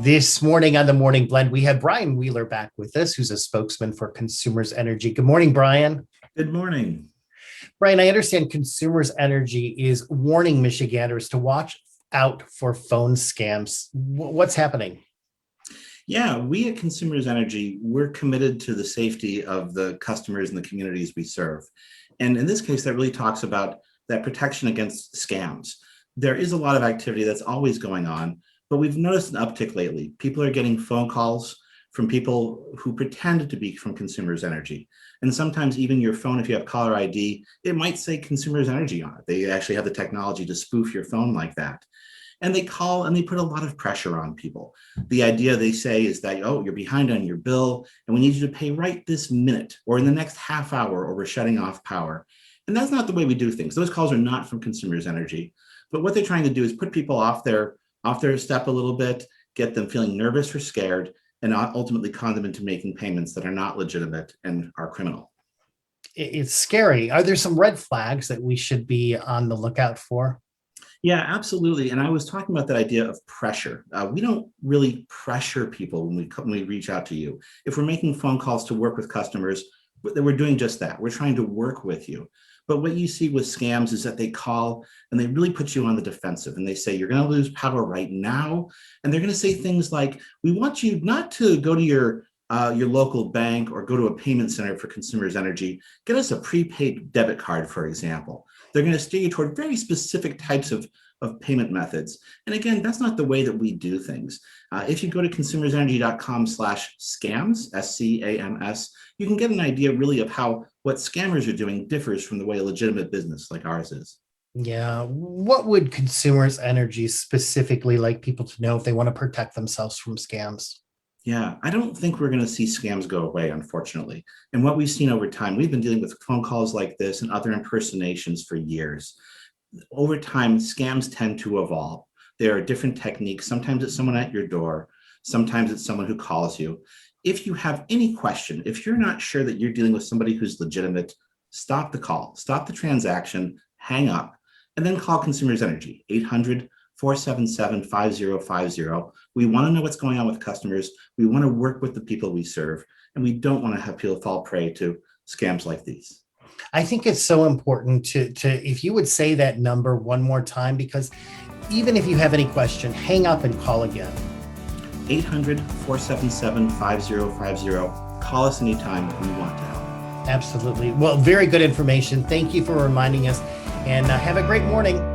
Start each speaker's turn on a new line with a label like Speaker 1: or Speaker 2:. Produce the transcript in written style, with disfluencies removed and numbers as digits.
Speaker 1: This morning on the Morning Blend, we have Brian Wheeler back with us, who's a spokesman for Consumers Energy. Good morning, Brian.
Speaker 2: Good morning.
Speaker 1: Brian, I understand Consumers Energy is warning Michiganders to watch out for phone scams. What's happening?
Speaker 2: Yeah, we at Consumers Energy, we're committed to the safety of the customers and the communities we serve. And in this case, that really talks about that protection against scams. There is a lot of activity that's always going on, but we've noticed an uptick lately. People are getting phone calls from people who pretend to be from Consumers Energy. And sometimes even your phone, if you have caller ID, it might say Consumers Energy on it. They actually have the technology to spoof your phone like that. And they call and they put a lot of pressure on people. The idea they say is that, oh, you're behind on your bill and we need you to pay right this minute or in the next half hour or we're shutting off power. And that's not the way we do things. Those calls are not from Consumers Energy. But what they're trying to do is put people off their step a little bit, get them feeling nervous or scared, and ultimately con them into making payments that are not legitimate and are criminal.
Speaker 1: It's scary. Are there some red flags that we should be on the lookout for?
Speaker 2: Yeah, absolutely. And I was talking about that idea of pressure. We don't really pressure people when we reach out to you. If we're making phone calls to work with customers, we're doing just that. We're trying to work with you. But what you see with scams is that they call and they really put you on the defensive and they say, you're going to lose power right now. And they're going to say things like, we want you not to go to your local bank or go to a payment center for Consumers Energy. Get us a prepaid debit card, for example. They're going to steer you toward very specific types of payment methods. And again, that's not the way that we do things. If you go to consumersenergy.com/scams, SCAMS, you can get an idea really of how what scammers are doing differs from the way a legitimate business like ours is.
Speaker 1: Yeah. What would Consumers Energy specifically like people to know if they want to protect themselves from scams?
Speaker 2: Yeah, I don't think we're going to see scams go away, unfortunately. And what we've seen over time, we've been dealing with phone calls like this and other impersonations for years. Over time, scams tend to evolve. There are different techniques. Sometimes it's someone at your door. Sometimes it's someone who calls you. If you have any question, if you're not sure that you're dealing with somebody who's legitimate, stop the call, stop the transaction, hang up, and then call Consumers Energy, 800-477-5050. We want to know what's going on with customers. We want to work with the people we serve, and we don't want to have people fall prey to scams like these.
Speaker 1: I think it's so important to if you would say that number one more time, because even if you have any question, hang up and call again.
Speaker 2: 800-477-5050. Call us anytime. We want to help.
Speaker 1: Absolutely. Well, very good information. Thank you for reminding us, and have a great morning.